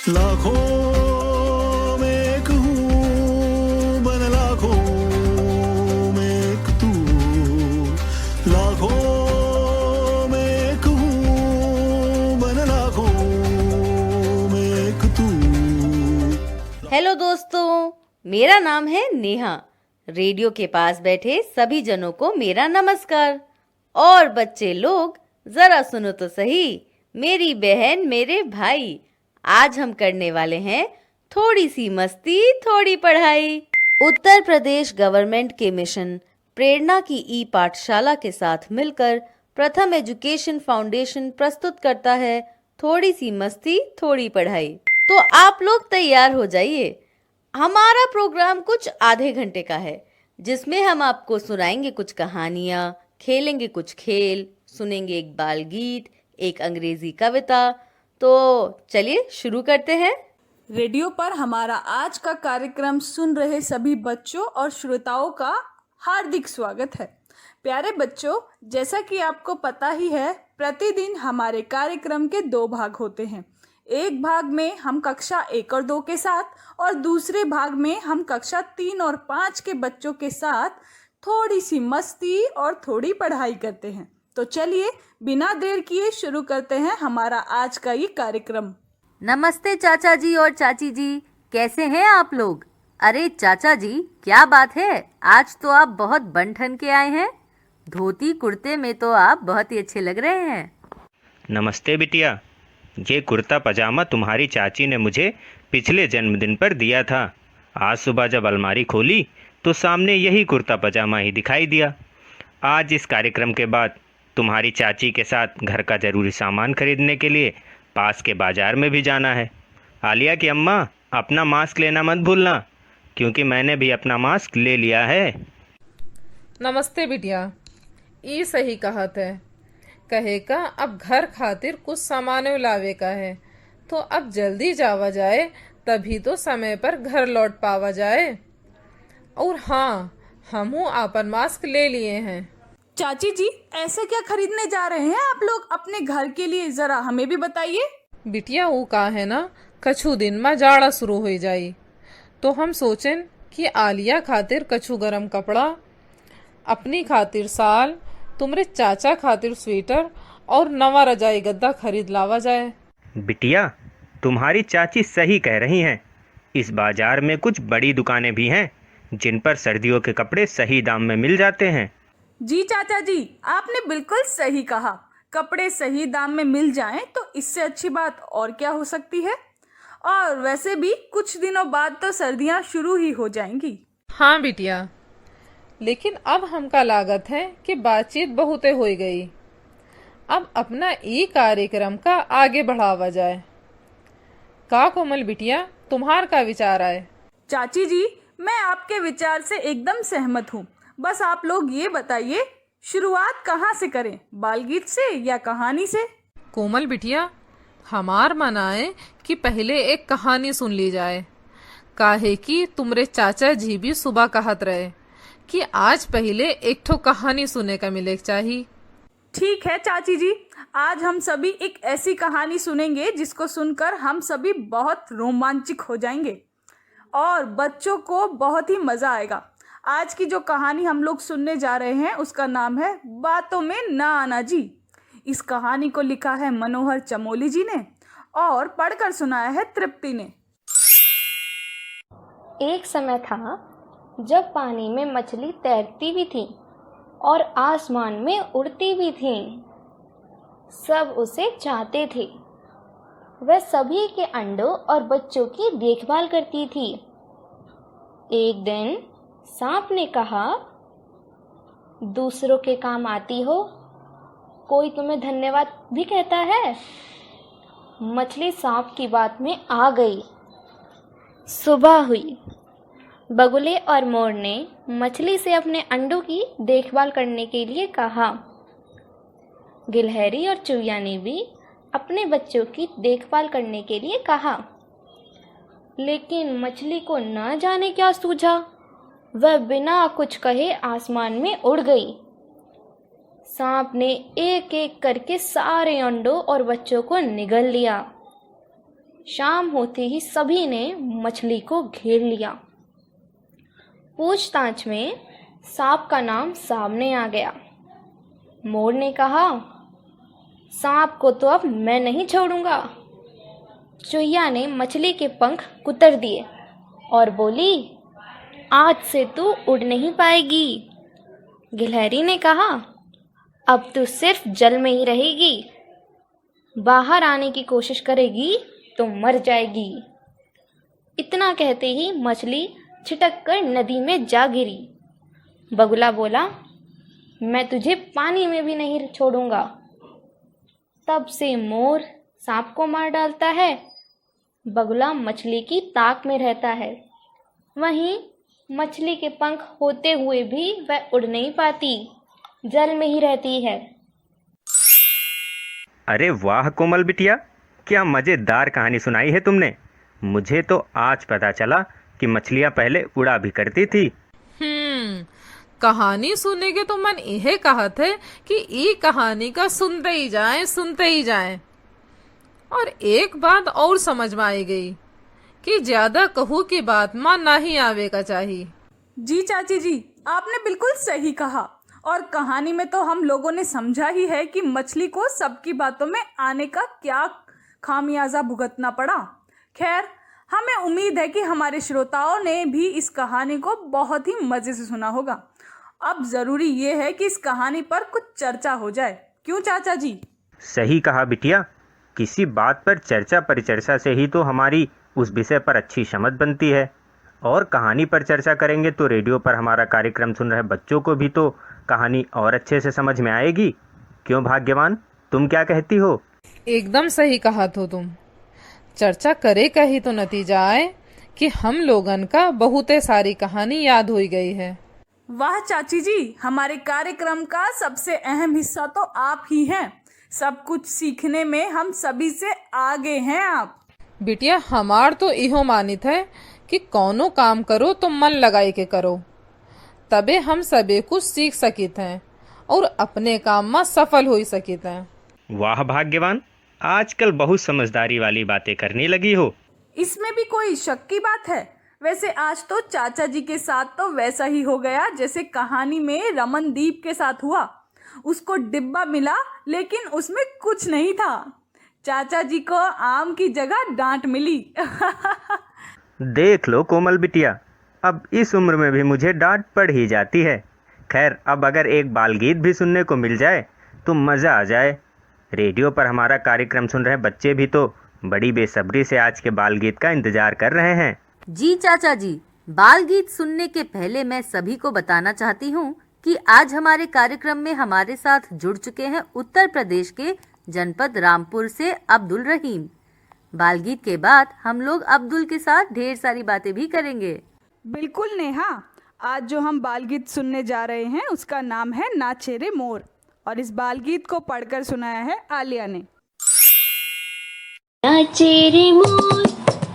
लाखों में एक हूँ बन लाखों में एक तू, लाखों में एक हूँ बन लाखों में एक तू। हेलो दोस्तों, मेरा नाम है नेहा। रेडियो के पास बैठे सभी जनों को मेरा नमस्कार। और बच्चे लोग जरा सुनो तो सही, मेरी बहन मेरे भाई, आज हम करने वाले हैं थोड़ी सी मस्ती थोड़ी पढ़ाई। उत्तर प्रदेश गवर्नमेंट के मिशन प्रेरणा की ई पाठशाला के साथ मिलकर प्रथम एजुकेशन फाउंडेशन प्रस्तुत करता है थोड़ी सी मस्ती थोड़ी पढ़ाई। तो आप लोग तैयार हो जाइए। हमारा प्रोग्राम कुछ आधे घंटे का है, जिसमें हम आपको सुनाएंगे कुछ कहानियाँ, खेलेंगे कुछ खेल, सुनेंगे एक बाल गीत, एक अंग्रेजी कविता। तो चलिए शुरू करते हैं। रेडियो पर हमारा आज का कार्यक्रम सुन रहे सभी बच्चों और श्रोताओं का हार्दिक स्वागत है। प्यारे बच्चों, जैसा कि आपको पता ही है, प्रतिदिन हमारे कार्यक्रम के 2 भाग होते हैं। एक भाग में हम कक्षा 1 और 2 के साथ और दूसरे भाग में हम कक्षा 3 और 5 के बच्चों के साथ थोड़ी सी मस्ती और थोड़ी पढ़ाई करते हैं। तो चलिए बिना देर किए शुरू करते हैं हमारा आज का ये कार्यक्रम। नमस्ते चाचा जी और चाची जी, कैसे हैं आप लोग? अरे चाचा जी, क्या बात है, आज तो आप बहुत बन ठन के आए हैं। धोती कुर्ते में तो आप बहुत ही अच्छे लग रहे हैं। नमस्ते बिटिया, ये कुर्ता पजामा तुम्हारी चाची ने मुझे पिछले जन्मदिन पर दिया था। आज सुबह जब अलमारी खोली तो सामने यही कुर्ता पजामा ही दिखाई दिया। आज इस कार्यक्रम के बाद तुम्हारी चाची के साथ घर का ज़रूरी सामान खरीदने के लिए पास के बाज़ार में भी जाना है। आलिया की अम्मा, अपना मास्क लेना मत भूलना, क्योंकि मैंने भी अपना मास्क ले लिया है। नमस्ते बिटिया, ई सही कहत है। कहे का अब घर खातिर कुछ सामान लावे का है, तो अब जल्दी जावा जाए, तभी तो समय पर घर लौट पावा जाए। और हाँ, हमहू आपन मास्क ले लिए हैं। चाची जी, ऐसे क्या खरीदने जा रहे हैं आप लोग अपने घर के लिए, जरा हमें भी बताइए। बिटिया वो का है ना, कछु दिन में जाड़ा शुरू हो जाई, तो हम सोचें कि आलिया खातिर कछु गरम कपड़ा, अपनी खातिर साल, तुमरे चाचा खातिर स्वेटर और नवा रजाई गद्दा खरीद लावा जाए। बिटिया, तुम्हारी चाची सही कह रही हैं। इस बाज़ार में कुछ बड़ी दुकानें भी हैं जिन पर सर्दियों के कपड़े सही दाम में मिल जाते हैं। जी चाचा जी, आपने बिल्कुल सही कहा। कपड़े सही दाम में मिल जाएं तो इससे अच्छी बात और क्या हो सकती है। और वैसे भी कुछ दिनों बाद तो सर्दियां शुरू ही हो जाएंगी। हाँ बिटिया, लेकिन अब हमका लागत है कि बातचीत बहुते हो गई। अब अपना ई कार्यक्रम का आगे बढ़ावा जाए। का कोमल बिटिया, तुम्हार का विचार आए? चाची जी, मैं आपके विचार से एकदम सहमत हूँ। बस आप लोग ये बताइए, शुरुआत कहाँ से करें, बालगीत से या कहानी से? कोमल बिटिया, हमार मन आए कि पहले एक कहानी सुन ली जाए। काहे कि तुमरे चाचा जी भी सुबह कहत रहे कि आज पहले एक ठो कहानी सुने का मिले चाहिए। ठीक है चाची जी, आज हम सभी एक ऐसी कहानी सुनेंगे जिसको सुनकर हम सभी बहुत रोमांचित हो जाएंगे और बच्चों को बहुत ही मजा आएगा। आज की जो कहानी हम लोग सुनने जा रहे हैं उसका नाम है बातों में ना आना जी। इस कहानी को लिखा है मनोहर चमोली जी ने और पढ़कर सुनाया है तृप्ति ने। एक समय था जब पानी में मछली तैरती भी थी और आसमान में उड़ती भी थी। सब उसे चाहते थे। वह सभी के अंडों और बच्चों की देखभाल करती थी। एक दिन सांप ने कहा, दूसरों के काम आती हो, कोई तुम्हें धन्यवाद भी कहता है। मछली सांप की बात में आ गई। सुबह हुई। बगुले और मोर ने मछली से अपने अंडों की देखभाल करने के लिए कहा। गिलहरी और चुईया ने भी अपने बच्चों की देखभाल करने के लिए कहा। लेकिन मछली को न जाने क्या सूझा, वह बिना कुछ कहे आसमान में उड़ गई। सांप ने एक एक करके सारे अंडों और बच्चों को निगल लिया। शाम होते ही सभी ने मछली को घेर लिया। पूछताछ में सांप का नाम सामने आ गया। मोर ने कहा, सांप को तो अब मैं नहीं छोड़ूंगा। चुहिया ने मछली के पंख कुतर दिए और बोली, आज से तू उड़ नहीं पाएगी। गिलहरी ने कहा, अब तू सिर्फ जल में ही रहेगी, बाहर आने की कोशिश करेगी तो मर जाएगी। इतना कहते ही मछली छिटक कर नदी में जा गिरी। बगुला बोला, मैं तुझे पानी में भी नहीं छोड़ूंगा। तब से मोर सांप को मार डालता है, बगुला मछली की ताक में रहता है। वहीं मछली के पंख होते हुए भी वह उड़ नहीं पाती, जल में ही रहती है। अरे वाह कोमल बिटिया, क्या मज़ेदार कहानी सुनाई है तुमने। मुझे तो आज पता चला कि मछलियाँ पहले उड़ा भी करती थी। कहानी सुनने के तो मन यह कहत है कि ये कहानी का सुनते ही जाएं। और एक बात और समझ में आई गई कि ज्यादा कहू की बात मां नहीं आवे का चाहिए। जी चाची जी, आपने बिल्कुल सही कहा। और कहानी में तो हम लोगों ने समझा ही है कि मछली को सबकी बातों में आने का क्या खामियाजा भुगतना पड़ा। खैर, हमें उम्मीद है कि हमारे श्रोताओं ने भी इस कहानी को बहुत ही मजे से सुना होगा। अब जरूरी ये है कि इस कहानी पर कुछ चर्चा हो जाए, क्यों चाचा जी? सही कहा बिटिया, किसी बात पर चर्चा परिचर्चा से ही तो हमारी उस विषय पर अच्छी समझ बनती है। और कहानी पर चर्चा करेंगे तो रेडियो पर हमारा कार्यक्रम सुन रहे बच्चों को भी तो कहानी और अच्छे से समझ में आएगी। क्यों भाग्यवान, तुम क्या कहती हो? एकदम सही कहा तो तुम। चर्चा करे का ही तो नतीजा आए कि हम लोगन का बहुत सारी कहानी याद हो गई है। वाह चाची जी, हमारे कार्यक्रम का सबसे अहम हिस्सा तो आप ही हैं। सब कुछ सीखने में हम सभी से आगे हैं आप। बिटिया, हमार तो इहो मानित है कि कौनो काम करो तो मन लगाई के करो, तबे हम सबे कुछ सीख सकित हैं और अपने काम में सफल हो सकित हैं। वाह भाग्यवान, आजकल बहुत समझदारी वाली बातें करने लगी हो। इसमें भी कोई शक की बात है। वैसे आज तो चाचा जी के साथ तो वैसा ही हो गया जैसे कहानी में रमनदीप के साथ हुआ। उसको डिब्बा मिला लेकिन उसमें कुछ नहीं था। चाचा जी को आम की जगह डांट मिली। देख लो कोमल बिटिया, अब इस उम्र में भी मुझे डांट पड़ ही जाती है। खैर, अब अगर एक बाल गीत भी सुनने को मिल जाए तो मज़ा आ जाए। रेडियो पर हमारा कार्यक्रम सुन रहे बच्चे भी तो बड़ी बेसब्री से आज के बाल गीत का इंतजार कर रहे हैं। जी चाचा जी, बाल गीत सुनने के पहले मैं सभी को बताना चाहती हूँ कि आज हमारे कार्यक्रम में हमारे साथ जुड़ चुके हैं उत्तर प्रदेश के जनपद रामपुर से अब्दुल रहीम। बाल गीत के बाद हम लोग अब्दुल के साथ ढेर सारी बातें भी करेंगे। बिल्कुल नेहा, आज जो हम बाल गीत सुनने जा रहे हैं उसका नाम है नाचे रे मोर, और इस बाल गीत को पढ़कर सुनाया है आलिया ने। नाचे रे मोर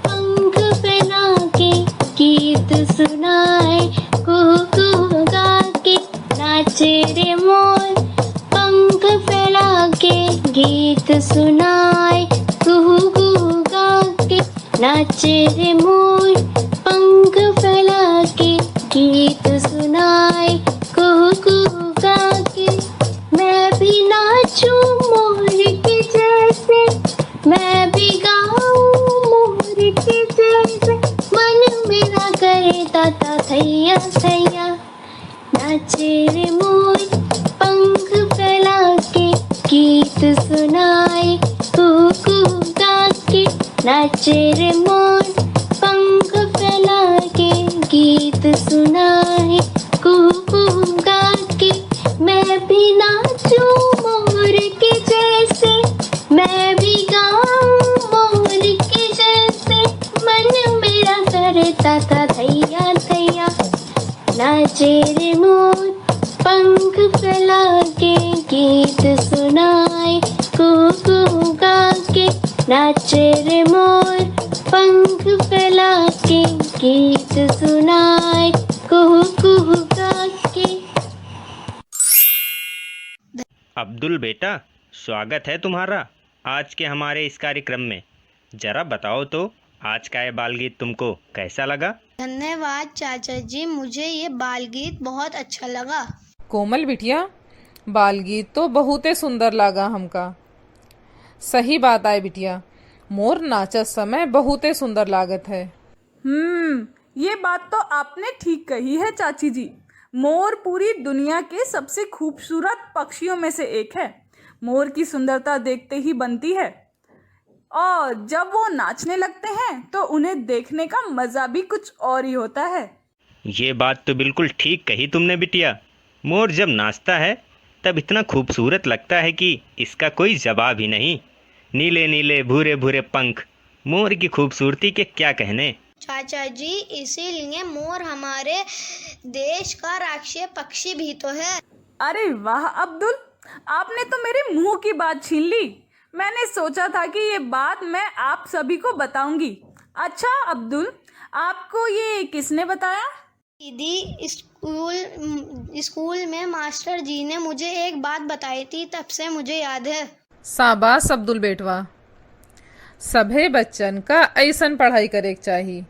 पंख फैला के गीत सुनाए, कुहू कुहू गा के। नाचे रे मोर पंख फैला के गीत सुनाए, कुहू कुहू गा के। नाचे रे मोर पंख फैला के गीत सुनाए, कुहू कुहू गा के। मैं भी नाचूं मोर के जैसे, मैं भी गाऊं मोर के जैसे, मन मेरा करे ताता थैया थैया। नाचे रे मोर पंख फैला के गीत सुनाए, कुहू कुहू गा के। नाचे रे मोर पंख फैला के गीत सुनाए, कुहू कुहू गा के। मैं भी नाचूं मोर के जैसे, मैं भी गाऊं मोर के जैसे, मन मेरा करता था थैया थैया। नाचे रे मोर पंख फैला के गीत सुनाए, कुहू कुहू गा के। नाचे रे मोर पंख फैला के गीत सुनाए, कुहू कुहू गा के। अब्दुल बेटा, स्वागत है तुम्हारा आज के हमारे इस कार्यक्रम में। जरा बताओ तो आज का ये बाल गीत तुमको कैसा लगा? धन्यवाद चाचा जी, मुझे ये बाल गीत बहुत अच्छा लगा। कोमल बिटिया, बाल गीत तो बहुत ही सुंदर लगा हमका। सही बात है बिटिया, मोर नाचत समय बहुत ही सुंदर लागत है। ये बात तो आपने ठीक कही है चाची जी। मोर पूरी दुनिया के सबसे खूबसूरत पक्षियों में से एक है। मोर की सुंदरता देखते ही बनती है और जब वो नाचने लगते हैं तो उन्हें देखने का मजा भी कुछ और ही होता है। ये बात तो बिल्कुल ठीक कही तुमने बिटिया। मोर जब नाचता है तब इतना खूबसूरत लगता है कि इसका कोई जवाब ही नहीं। नीले नीले भूरे भूरे पंख, मोर की खूबसूरती के क्या कहने। चाचा जी, इसीलिए मोर हमारे देश का राष्ट्रीय पक्षी भी तो है। अरे वाह अब्दुल, आपने तो मेरे मुंह की बात छीन ली। मैंने सोचा था कि ये बात मैं आप सभी को बताऊंगी। अच्छा अब्दुल, आपको ये किसने बताया? दीदी, स्कूल में मास्टर जी ने मुझे एक बात बताई थी, तब से मुझे याद है। शाबाश अब्दुल बेटवा, सभे बच्चन का ऐसन पढ़ाई करे चाहिए।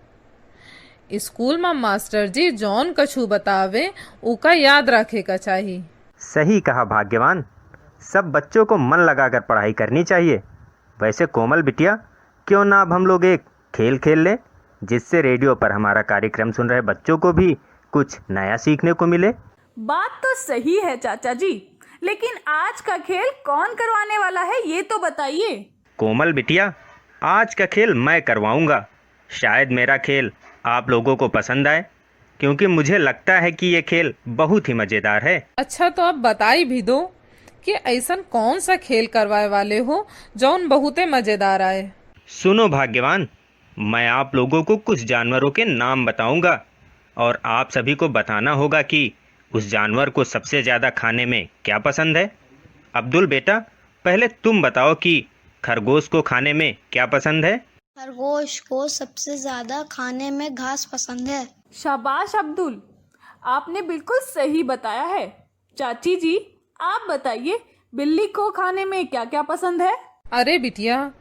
स्कूल में मास्टर जी जौन कछु बतावे उका याद रखे का चाहिए। सही कहा भाग्यवान, सब बच्चों को मन लगाकर पढ़ाई करनी चाहिए। वैसे कोमल बिटिया, क्यों ना अब हम लोग एक खेल खेल लें, जिससे रेडियो पर हमारा कार्यक्रम सुन रहे बच्चों को भी कुछ नया सीखने को मिले। बात तो सही है चाचा जी, लेकिन आज का खेल कौन करवाने वाला है ये तो बताइए। कोमल बिटिया, आज का खेल मैं करवाऊंगा। शायद मेरा खेल आप लोगों को पसंद आए, क्योंकि मुझे लगता है कि ये खेल बहुत ही मज़ेदार है। अच्छा, तो अब बताई भी दो कि ऐसन कौन सा खेल करवाए वाले हो जौन बहुत ही मजेदार आए। सुनो भाग्यवान, मैं आप लोगों को कुछ जानवरों के नाम बताऊंगा और आप सभी को बताना होगा कि उस जानवर को सबसे ज़्यादा खाने में क्या पसंद है। अब्दुल बेटा, पहले तुम बताओ कि खरगोश को खाने में क्या पसंद है? खरगोश को सबसे ज्यादा खाने में घास पसंद है। शाबाश अब्दुल, आपने बिल्कुल सही बताया है। चाची जी, आप बताइए, बिल्ली को खाने में क्या क्या पसंद है? अरे बिटिया,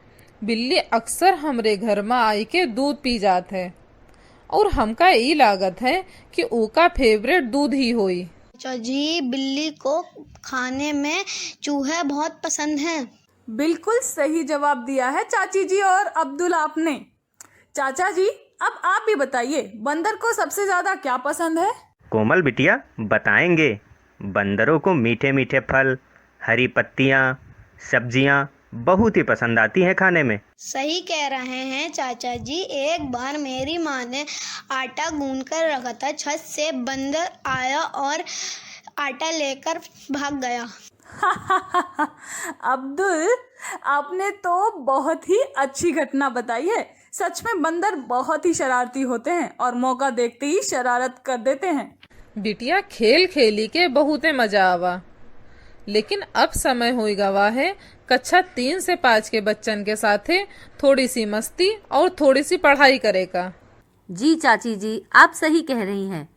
बिल्ली अक्सर हमरे घर में आई के दूध पी जात है और हमका ई लागत है कि ऊका फेवरेट दूध ही होई। चाचा जी, बिल्ली को खाने में चूहे बहुत पसंद हैं। बिल्कुल सही जवाब दिया है चाची जी और अब्दुल आपने। चाचा जी, अब आप भी बताइए, बंदर को सबसे ज्यादा क्या पसंद है? कोमल बिटिया, बताएंगे। बंदरों को मीठे मीठे फल, हरी पत्तियाँ, सब्जियाँ बहुत ही पसंद आती हैं खाने में। सही कह रहे हैं चाचा जी। एक बार मेरी माँ ने आटा गूंद कर रखा था, छत से बंदर आया और आटा लेकर भाग गया। अब्दुल, आपने तो बहुत ही अच्छी घटना बताई है। सच में बंदर बहुत ही शरारती होते हैं और मौका देखते ही शरारत कर देते हैं। बिटिया, खेल खेली के बहुत ही मजा आवा, लेकिन अब समय हो गवा है कक्षा 3 से 5 के बच्चन के साथे थोड़ी सी मस्ती और थोड़ी सी पढ़ाई करेगा। जी चाची जी, आप सही कह रही हैं।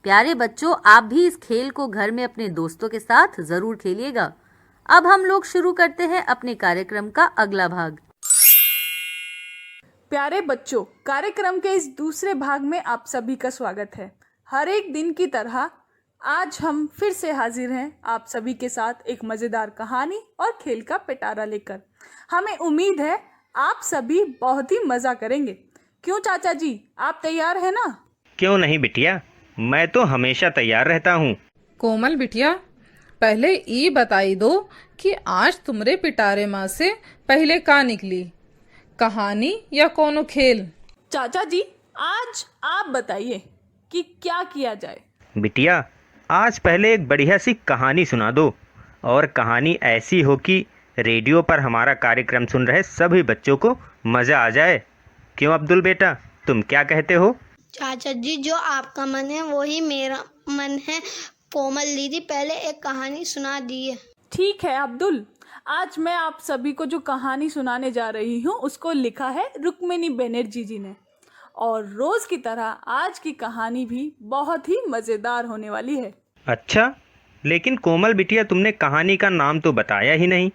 प्यारे बच्चों, आप भी इस खेल को घर में अपने दोस्तों के साथ जरूर खेलिएगा। अब हम लोग शुरू करते हैं अपने कार्यक्रम का अगला भाग। प्यारे बच्चों, कार्यक्रम के इस दूसरे भाग में आप सभी का स्वागत है। हर एक दिन की तरह आज हम फिर से हाजिर हैं आप सभी के साथ एक मज़ेदार कहानी और खेल का पिटारा लेकर। हमें उम्मीद है आप सभी बहुत ही मज़ा करेंगे। क्यों चाचा जी, आप तैयार हैं ना? क्यों नहीं बिटिया, मैं तो हमेशा तैयार रहता हूँ। कोमल बिटिया, पहले ये बताई दो कि आज तुमरे पिटारे माँ से पहले का निकली, कहानी या कोनो खेल? चाचा जी, आज आप बताइए कि क्या किया जाए। बिटिया, आज पहले एक बढ़िया सी कहानी सुना दो, और कहानी ऐसी हो कि रेडियो पर हमारा कार्यक्रम सुन रहे सभी बच्चों को मज़ा आ जाए। क्यों अब्दुल बेटा, तुम क्या कहते हो? चाचा जी, जो आपका मन है वही मेरा मन है। कोमल दीदी पहले एक कहानी सुना दी है। ठीक है अब्दुल, आज मैं आप सभी को जो कहानी सुनाने जा रही हूँ उसको लिखा है रुक्मिणी बनर्जी जी ने, और रोज की तरह आज की कहानी भी बहुत ही मज़ेदार होने वाली है। अच्छा, लेकिन कोमल बिटिया, तुमने कहानी का नाम तो बताया ही नहीं।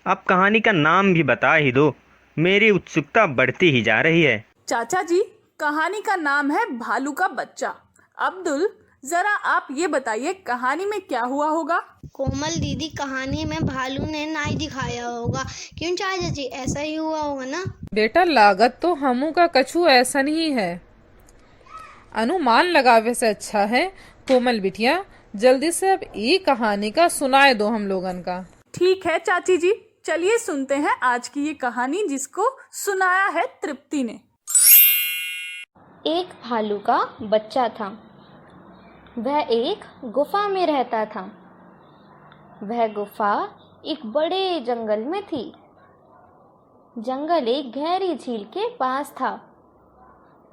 अब कहानी का नाम भी बता ही दो, मेरी उत्सुकता बढ़ती ही जा रही है। चाचा जी, कहानी का नाम है भालू का बच्चा। अब्दुल, जरा आप ये बताइए कहानी में क्या हुआ होगा? कोमल दीदी, कहानी में भालू ने नाई दिखाया होगा। क्यों चाचा जी, ऐसा ही हुआ होगा ना? बेटा, लागत तो हमू का कछु ऐसा नहीं है। अनुमान लगावे से अच्छा है कोमल बिटिया, जल्दी से अब ये कहानी का सुनाए दो हम लोगन का। ठीक है चाची जी, चलिए सुनते हैं आज की ये कहानी, जिसको सुनाया है तृप्ति ने। एक भालू का बच्चा था। वह एक गुफा में रहता था। वह गुफा एक बड़े जंगल में थी। जंगल एक गहरी झील के पास था।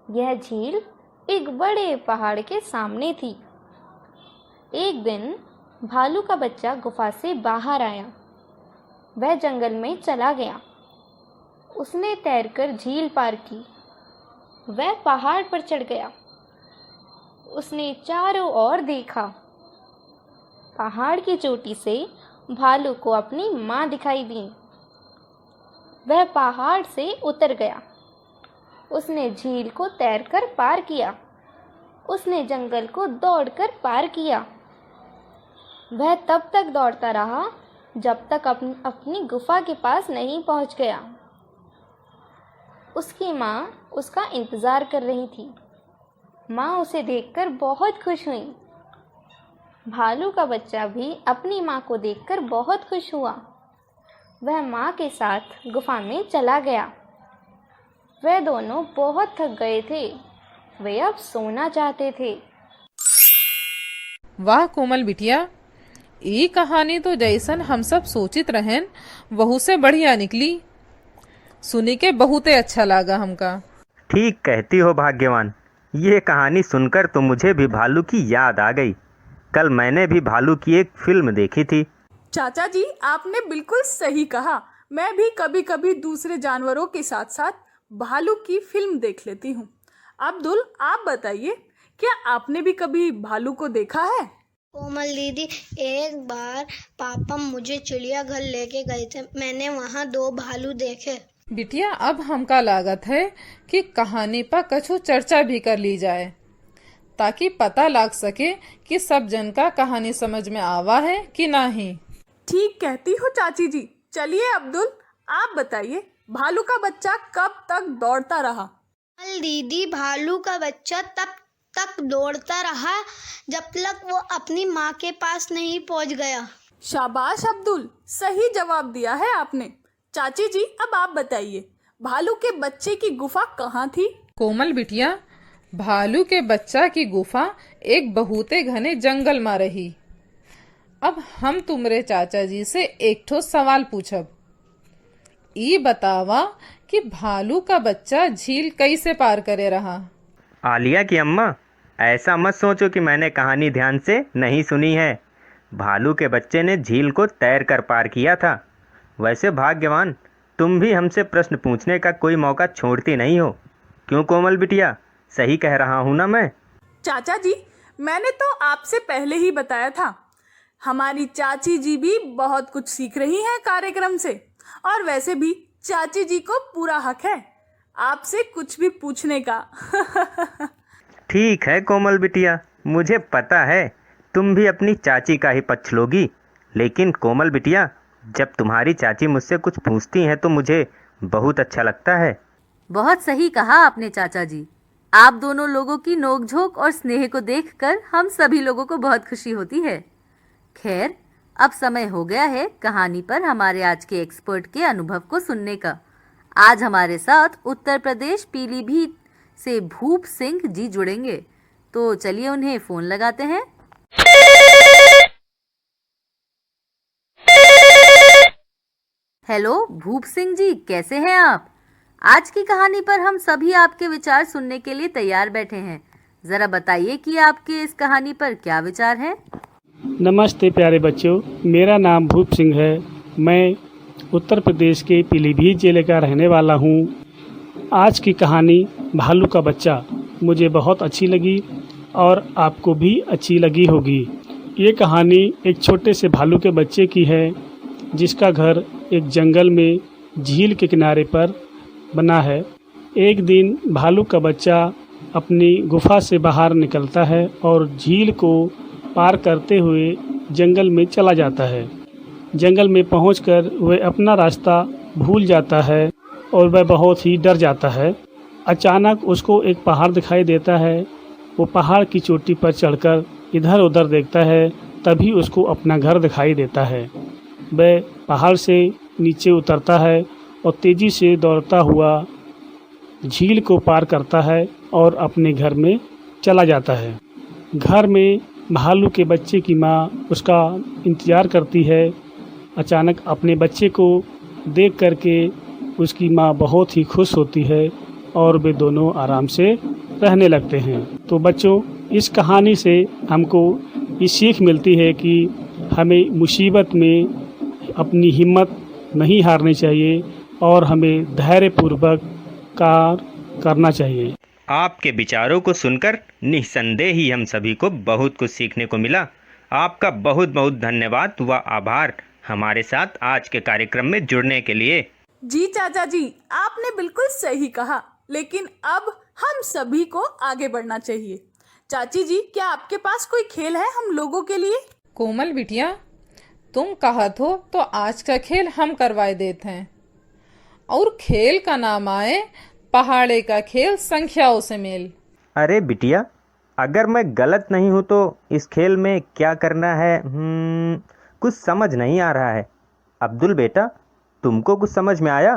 यह झील एक बड़े पहाड़ के सामने थी। एक दिन भालू का बच्चा गुफा से बाहर आया। वह जंगल में चला गया। उसने तैरकर झील पार की। वह पहाड़ पर चढ़ गया। उसने चारों ओर देखा। पहाड़ की चोटी से भालू को अपनी माँ दिखाई दी। वह पहाड़ से उतर गया। उसने झील को तैरकर पार किया। उसने जंगल को दौड़कर पार किया। वह तब तक दौड़ता रहा जब तक अपनी गुफा के पास नहीं पहुंच गया। उसकी माँ उसका इंतज़ार कर रही थी। माँ उसे देखकर बहुत खुश हुई। भालू का बच्चा भी अपनी माँ को देखकर बहुत खुश हुआ। वह माँ के साथ गुफा में चला गया। वे दोनों बहुत थक गए थे। वे अब सोना चाहते थे। वाह कोमल बिटिया, ये कहानी तो जैसन हम सब सोचित रहें वहू से बढ़िया निकली। सुनी के बहुत अच्छा लगा हमका। ठीक कहती हो भाग्यवान, ये कहानी सुनकर तो मुझे भी भालू की याद आ गई। कल मैंने भी भालू की एक फिल्म देखी थी। चाचा जी, आपने बिल्कुल सही कहा। मैं भी कभी कभी दूसरे जानवरों के साथ साथ भालू की फिल्म देख लेती हूँ। अब्दुल, आप बताइए, क्या आपने भी कभी भालू को देखा है? कोमल दीदी, एक बार पापा मुझे चिड़ियाघर लेके गए थे। मैंने वहाँ 2 भालू देखे। बिटिया, अब हमका लागत है कि कहानी पर कछु चर्चा भी कर ली जाए, ताकि पता लग सके कि सब जन का कहानी समझ में आवा है कि नहीं। ठीक कहती हो चाची जी। चलिए अब्दुल, आप बताइए, भालू का बच्चा कब तक दौड़ता रहा? कोमल दीदी, भालू का बच्चा तब तक दौड़ता रहा जब तक वो अपनी माँ के पास नहीं पहुँच गया। शाबाश अब्दुल, सही जवाब दिया है आपने। चाची जी, अब आप बताइए, भालू के बच्चे की गुफा कहाँ थी? कोमल बिटिया, भालू के बच्चा की गुफा एक बहुते घने जंगल में रही। अब हम तुमरे चाचा जी से एक ठो सवाल पूछब। ई बतावा कि भालू का बच्चा झील कैसे पार करे रहा? आलिया की अम्मा, ऐसा मत सोचो कि मैंने कहानी ध्यान से नहीं सुनी है। भालू के बच्चे ने झील को तैर कर पार किया था। वैसे भाग्यवान, तुम भी हमसे प्रश्न पूछने का कोई मौका छोड़ती नहीं हो। क्यों कोमल बिटिया, सही कह रहा हूँ ना मैं? चाचा जी, मैंने तो आपसे पहले ही बताया था, हमारी चाची जी भी बहुत कुछ सीख रही हैं कार्यक्रम से। और वैसे भी चाची जी को पूरा हक है आपसे कुछ भी पूछने का। ठीक है कोमल बिटिया, मुझे पता है तुम भी अपनी चाची का ही पक्ष लोगी। लेकिन कोमल बिटिया, जब तुम्हारी चाची मुझसे कुछ पूछती हैं तो मुझे बहुत अच्छा लगता है। बहुत सही कहा आपने चाचा जी। आप दोनों लोगों की नोकझोंक और स्नेह को देखकर हम सभी लोगों को बहुत खुशी होती है। खैर, अब समय हो गया है कहानी पर हमारे आज के एक्सपर्ट के अनुभव को सुनने का। आज हमारे साथ उत्तर प्रदेश पीलीभीत से भूप सिंह जी जुड़ेंगे, तो चलिए उन्हें फोन लगाते हैं। हेलो भूप सिंह जी, कैसे हैं आप? आज की कहानी पर हम सभी आपके विचार सुनने के लिए तैयार बैठे हैं। जरा बताइए कि आपके इस कहानी पर क्या विचार हैं? नमस्ते प्यारे बच्चों, मेरा नाम भूप सिंह है। मैं उत्तर प्रदेश के पीलीभीत जिले का रहने वाला हूँ। आज की कहानी भालू का बच्चा मुझे बहुत अच्छी लगी और आपको भी अच्छी लगी होगी। ये कहानी एक छोटे से भालू के बच्चे की है, जिसका घर एक जंगल में झील के किनारे पर बना है। एक दिन भालू का बच्चा अपनी गुफा से बाहर निकलता है और झील को पार करते हुए जंगल में चला जाता है। जंगल में पहुंचकर वह अपना रास्ता भूल जाता है और वह बहुत ही डर जाता है। अचानक उसको एक पहाड़ दिखाई देता है। वो पहाड़ की चोटी पर चढ़कर इधर उधर देखता है, तभी उसको अपना घर दिखाई देता है। वह पहाड़ से नीचे उतरता है और तेज़ी से दौड़ता हुआ झील को पार करता है और अपने घर में चला जाता है। घर में भालू के बच्चे की माँ उसका इंतज़ार करती है। अचानक अपने बच्चे को देख करके उसकी माँ बहुत ही खुश होती है और वे दोनों आराम से रहने लगते हैं। तो बच्चों, इस कहानी से हमको ये सीख मिलती है कि हमें मुसीबत में अपनी हिम्मत नहीं हारनी चाहिए और हमें धैर्यपूर्वक कार्य करना चाहिए। आपके विचारों को सुनकर निस्संदेह ही हम सभी को बहुत कुछ सीखने को मिला। आपका बहुत बहुत धन्यवाद व आभार हमारे साथ आज के कार्यक्रम में जुड़ने के लिए। जी चाचा जी, आपने बिल्कुल सही कहा, लेकिन अब हम सभी को आगे बढ़ना चाहिए। चाची जी, क्या आपके पास कोई खेल है हम लोगों के लिए? कोमल बिटिया, तुम कहत हो तो आज का खेल हम करवाए देते हैं। और खेल का नाम आए पहाड़े का खेल संख्याओं से मेल। अरे बिटिया, अगर मैं गलत नहीं हूँ तो इस खेल में क्या करना है? कुछ समझ नहीं आ रहा है। अब्दुल बेटा, तुमको कुछ समझ में आया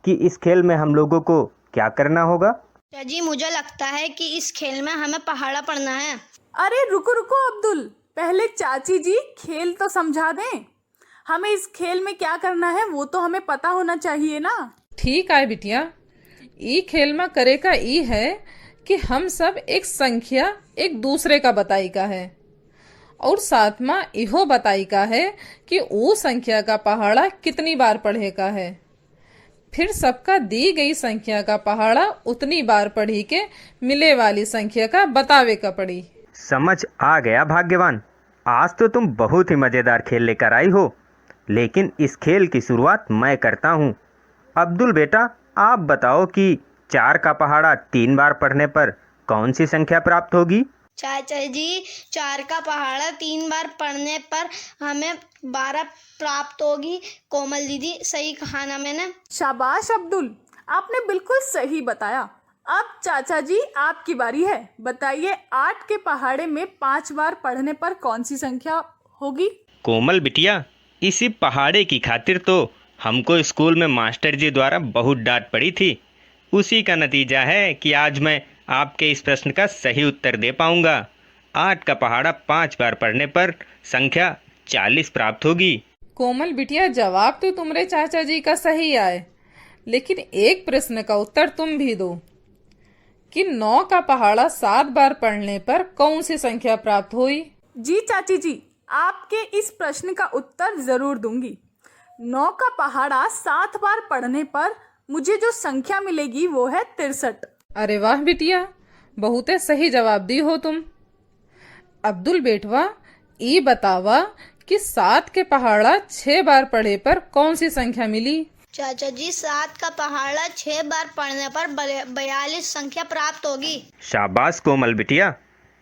कि इस खेल में हम लोगों को क्या करना होगा? जी, मुझे लगता है कि इस खेल में हमें पहाड़ा पढ़ना है। अरे रुको रुको अब्दुल, पहले चाची जी खेल तो समझा दें। हमें इस खेल में क्या करना है वो तो हमें पता होना चाहिए ना। ठीक है बिटिया, ई खेल में करे का ई है कि हम सब एक संख्या एक दूसरे का बताई का है और साथ में इहो बताई का है कि वो संख्या का पहाड़ा कितनी बार पढ़े का है। फिर सबका दी गई संख्या का पहाड़ा उतनी बार पढ़ी के मिले वाली संख्या का बतावे का पड़ी। समझ आ गया भाग्यवान। आज तो तुम बहुत ही मज़ेदार खेल लेकर आई हो, लेकिन इस खेल की शुरुआत मैं करता हूँ। अब्दुल बेटा, आप बताओ कि 4 का पहाड़ा 3 बार पढ़ने पर कौन सी संख्या प्राप्त होगी? चाचा जी, 4 का पहाड़ा 3 बार पढ़ने पर हमें 12 प्राप्त होगी। कोमल दीदी, सही कहा ना मैंने? शाबाश अब्दुल, आपने बिल्कुल सही बताया। अब चाचा जी आपकी बारी है। बताइए 8 के पहाड़े में 5 बार पढ़ने पर कौन सी संख्या होगी? कोमल बिटिया, इसी पहाड़े की खातिर तो हमको स्कूल में मास्टर जी द्वारा बहुत डांट पड़ी थी। उसी का नतीजा है कि आज मैं आपके इस प्रश्न का सही उत्तर दे पाऊंगा। 8 का पहाड़ा 5 बार पढ़ने पर संख्या 40 प्राप्त होगी। कोमल बिटिया, जवाब तो तुम्हारे चाचा जी का सही आए, लेकिन एक प्रश्न का उत्तर तुम भी दो कि 9 का पहाड़ा 7 बार पढ़ने पर कौन सी संख्या प्राप्त हुई? जी चाची जी, आपके इस प्रश्न का उत्तर जरूर दूंगी। 9 का पहाड़ा 7 बार पढ़ने पर मुझे जो संख्या मिलेगी वो है 63। अरे वाह बिटिया, बहुत सही जवाब दी हो तुम। अब्दुल बेटवा, ये बतावा कि 7 के पहाड़ा 6 बार पढ़े पर कौन सी संख्या मिली? चाचा जी, 7 का पहाड़ा 6 बार पढ़ने पर 42 संख्या प्राप्त होगी। शाबाश कोमल बिटिया,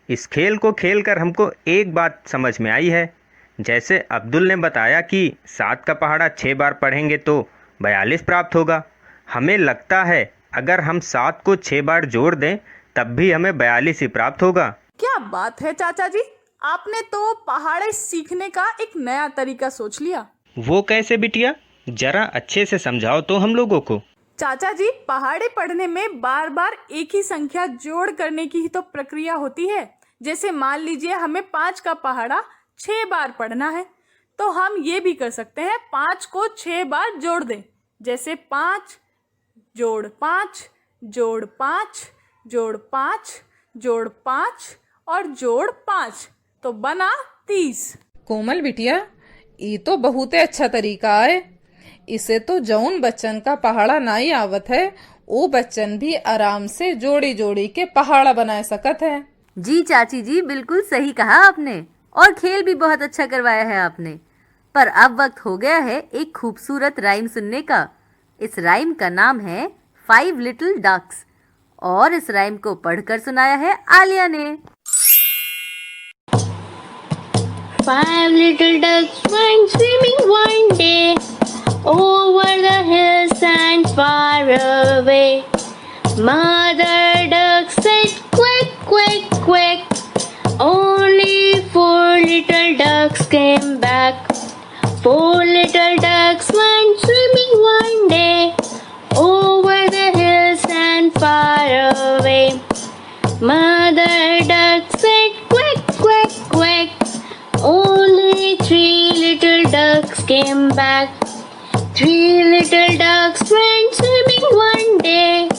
इस खेल को खेलकर हमको एक बात समझ में आई है। जैसे अब्दुल ने बताया कि 7 का पहाड़ा 6 बार पढ़ेंगे तो 42 प्राप्त होगा। हमें लगता है अगर हम 7 को 6 बार जोड़ दें तब भी हमें 42 ही प्राप्त होगा। क्या बात है चाचा जी, आपने तो पहाड़े सीखने का एक नया तरीका सोच लिया। वो कैसे बिटिया, जरा अच्छे से समझाओ तो हम लोगों को। चाचा जी, पहाड़े पढ़ने में बार बार एक ही संख्या जोड़ करने की ही तो प्रक्रिया होती है। जैसे मान लीजिए हमें 5 का पहाड़ा 6 बार पढ़ना है, तो हम ये भी कर सकते हैं 5 को 6 बार जोड़ दें। जैसे 5 जोड़ 5 जोड़ 5 जोड़ 5 जोड़ 5 और जोड़ 5, तो बना 30। कोमल बिटिया, ये तो बहुत अच्छा तरीका है। इसे तो जौन बच्चन का पहाड़ा नहीं आवत है वो बच्चन भी आराम से जोड़ी जोड़ी के पहाड़ा बना सकत है। जी चाची जी, बिल्कुल सही कहा आपने और खेल भी बहुत अच्छा करवाया है आपने। पर अब वक्त हो गया है एक खूबसूरत राइम सुनने का। इस राइम का नाम है 5 लिटिल डक्स। और इस राइम को पढ़कर सुनाया है आलिया ने। 5 little ducks went swimming one day over the hills and far away. Mother duck said quack, quack, quack. Only 4 little ducks came back. 4 little ducks went swimming one day over the hills and far away. Mother duck said quack, quack, quack. Only 3 little ducks came back. 3 little ducks went swimming one day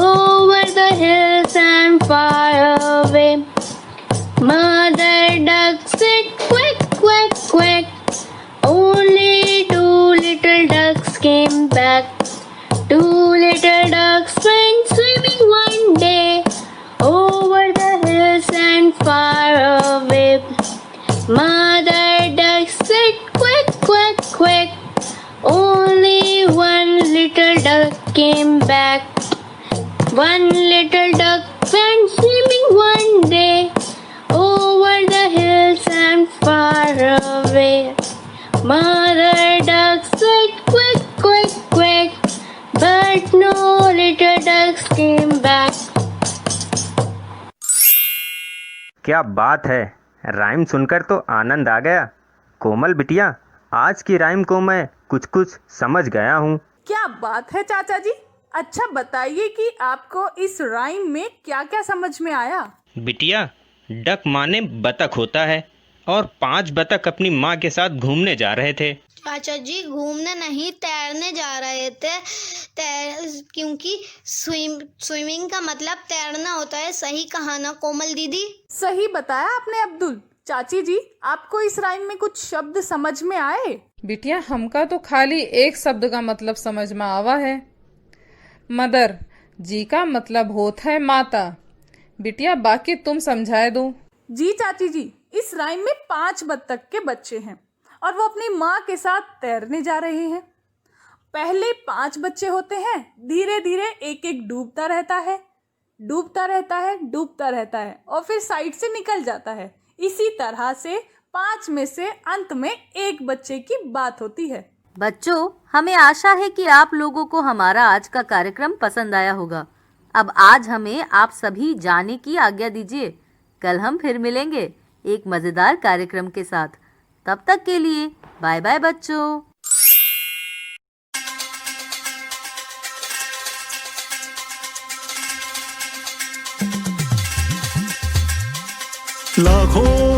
over the hills and far away. Mother duck said quack, quack, quack. Only 2 little ducks came back. 2 little ducks went swimming one day over the hills and far away. Mother duck said quack, quack, quack. Only 1 little duck came back. 1 little duck went swimming one day over the hills and far away. Mother duck said quack, quack, quack. But no little ducks came back. क्या बात है, rhyme सुनकर तो आनंद आ गया। कोमल बिटिया, आज की rhyme को मैं कुछ कुछ समझ गया हूँ। क्या बात है चाचा जी। अच्छा बताइए कि आपको इस राइम में क्या क्या समझ में आया। बिटिया, डक माने बतख होता है और 5 बतख अपनी माँ के साथ घूमने जा रहे थे। चाचा जी घूमने नहीं, तैरने जा रहे थे। क्योंकि स्विमिंग का मतलब तैरना होता है। सही कहा ना कोमल दीदी? सही बताया आपने अब्दुल। चाची जी, आपको इस राइम में कुछ शब्द समझ में आए? बिटिया, हमका तो खाली एक शब्द का मतलब समझ में आवा है। मदर जी का मतलब होता है माता। बिटिया, बाकी तुम समझाए दो। जी चाची जी, इस राइम में 5 बत्तख के बच्चे हैं और वो अपनी माँ के साथ तैरने जा रहे हैं। पहले 5 बच्चे होते हैं, धीरे धीरे एक एक डूबता रहता है, डूबता रहता है, डूबता रहता है और फिर साइड से निकल जाता है। इसी तरह से 5 में से अंत में एक बच्चे की बात होती है। बच्चों, हमें आशा है कि आप लोगों को हमारा आज का कार्यक्रम पसंद आया होगा। अब आज हमें आप सभी जाने की आज्ञा दीजिए। कल हम फिर मिलेंगे एक मजेदार कार्यक्रम के साथ। तब तक के लिए बाय बाय बच्चों। लाखों